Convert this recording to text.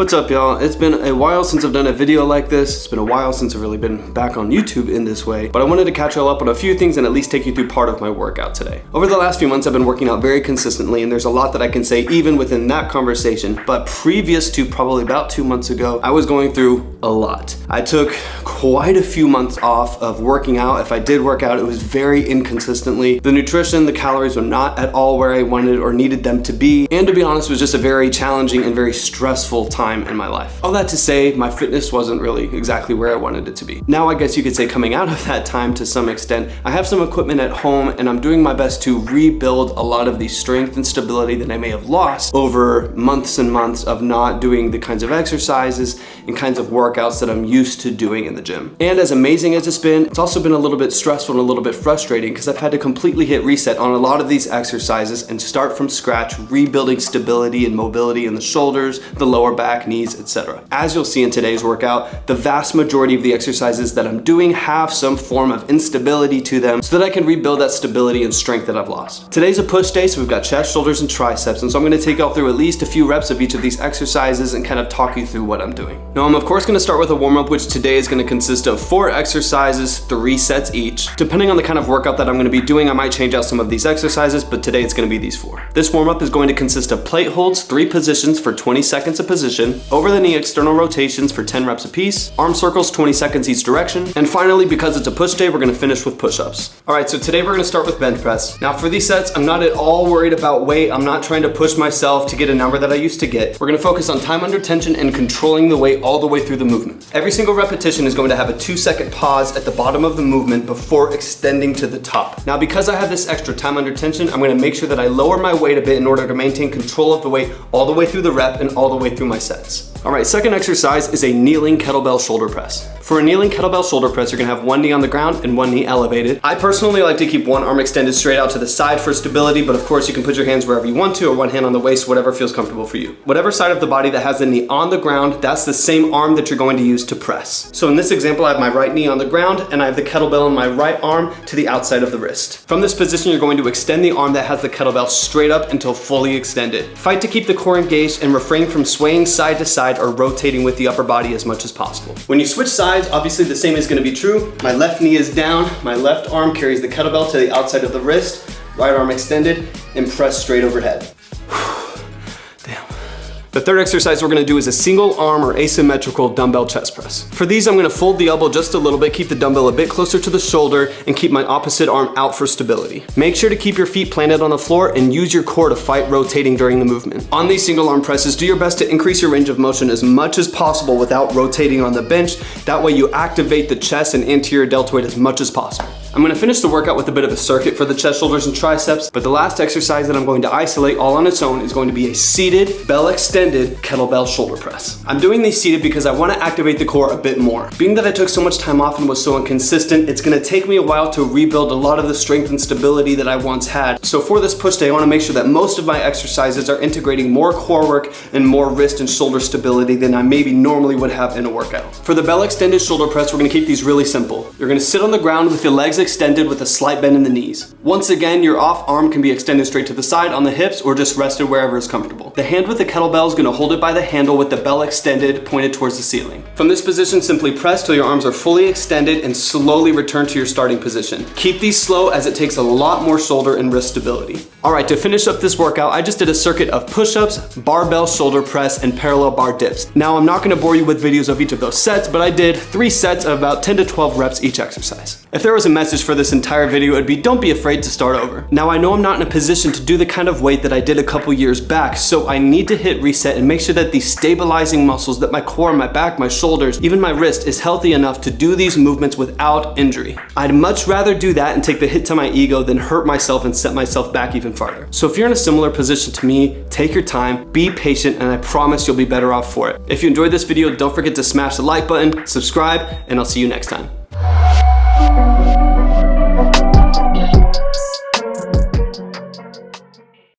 What's up, y'all? It's been a while since I've done a video like this. It's been a while since I've really been back on YouTube in this way, but I wanted to catch y'all up on a few things and at least take you through part of my workout today. Over the last few months, I've been working out very consistently, and there's a lot that I can say even within that conversation, but previous to probably about 2 months ago, I was going through a lot. I took quite a few months off of working out. If I did work out, it was very inconsistently. The nutrition, the calories were not at all where I wanted or needed them to be, and to be honest, it was just a very challenging and very stressful time in my life. All that to say, my fitness wasn't really exactly where I wanted it to be. Now I guess you could say coming out of that time to some extent, I have some equipment at home and I'm doing my best to rebuild a lot of the strength and stability that I may have lost over months and months of not doing the kinds of exercises and kinds of workouts that I'm used to doing in the gym. And as amazing as it's been, it's also been a little bit stressful and a little bit frustrating because I've had to completely hit reset on a lot of these exercises and start from scratch, rebuilding stability and mobility in the shoulders, the lower back, knees, etc. As you'll see in today's workout, the vast majority of the exercises that I'm doing have some form of instability to them so that I can rebuild that stability and strength that I've lost. Today's a push day, so we've got chest, shoulders, and triceps, and so I'm gonna take y'all through at least a few reps of each of these exercises and kind of talk you through what I'm doing. Now, I'm of course gonna start with a warm-up, which today is gonna consist of 4 exercises, 3 sets each. Depending on the kind of workout that I'm gonna be doing, I might change out some of these exercises, but today it's gonna be these 4. This warm-up is going to consist of plate holds, 3 positions for 20 seconds a position, over the knee external rotations for 10 reps apiece, arm circles 20 seconds each direction, and finally, because it's a push day, we're gonna finish with push-ups. All right, so today we're gonna start with bench press. Now for these sets, I'm not at all worried about weight. I'm not trying to push myself to get a number that I used to get. We're gonna focus on time under tension and controlling the weight all the way through the movement. Every single repetition is going to have a 2-second pause at the bottom of the movement before extending to the top. Now, because I have this extra time under tension, I'm gonna make sure that I lower my weight a bit in order to maintain control of the weight all the way through the rep and all the way through my sets. All right, second exercise is a kneeling kettlebell shoulder press. For a kneeling kettlebell shoulder press, you're gonna have one knee on the ground and one knee elevated. I personally like to keep one arm extended straight out to the side for stability, but of course you can put your hands wherever you want to, or one hand on the waist, whatever feels comfortable for you. Whatever side of the body that has the knee on the ground, that's the same arm that you're going to use to press. So in this example, I have my right knee on the ground and I have the kettlebell in my right arm to the outside of the wrist. From this position, you're going to extend the arm that has the kettlebell straight up until fully extended. Fight to keep the core engaged and refrain from swaying side to side or rotating with the upper body as much as possible. When you switch sides, obviously the same is going to be true. My left knee is down, my left arm carries the kettlebell to the outside of the wrist, right arm extended, and press straight overhead. Damn. The third exercise we're gonna do is a single arm or asymmetrical dumbbell chest press. For these, I'm gonna fold the elbow just a little bit, keep the dumbbell a bit closer to the shoulder, and keep my opposite arm out for stability. Make sure to keep your feet planted on the floor and use your core to fight rotating during the movement. On these single arm presses, do your best to increase your range of motion as much as possible without rotating on the bench. That way you activate the chest and anterior deltoid as much as possible. I'm gonna finish the workout with a bit of a circuit for the chest, shoulders, and triceps, but the last exercise that I'm going to isolate all on its own is going to be a seated, bell extended kettlebell shoulder press. I'm doing these seated because I wanna activate the core a bit more. Being that I took so much time off and was so inconsistent, it's gonna take me a while to rebuild a lot of the strength and stability that I once had. So for this push day, I wanna make sure that most of my exercises are integrating more core work and more wrist and shoulder stability than I maybe normally would have in a workout. For the bell extended shoulder press, we're gonna keep these really simple. You're gonna sit on the ground with your legs extended with a slight bend in the knees. Once again, your off arm can be extended straight to the side on the hips or just rested wherever is comfortable. The hand with the kettlebell is going to hold it by the handle with the bell extended, pointed towards the ceiling. From this position, simply press till your arms are fully extended and slowly return to your starting position. Keep these slow as it takes a lot more shoulder and wrist stability. All right, to finish up this workout, I just did a circuit of push-ups, barbell shoulder press, and parallel bar dips. Now, I'm not going to bore you with videos of each of those sets, but I did 3 sets of about 10 to 12 reps each exercise. If there was a message for this entire video, it'd be don't be afraid to start over. Now, I know I'm not in a position to do the kind of weight that I did a couple years back, so I need to hit reset and make sure that these stabilizing muscles, that my core, my back, my shoulders, even my wrist is healthy enough to do these movements without injury. I'd much rather do that and take the hit to my ego than hurt myself and set myself back even farther. So if you're in a similar position to me, take your time, be patient, and I promise you'll be better off for it. If you enjoyed this video, don't forget to smash the like button, subscribe, and I'll see you next time.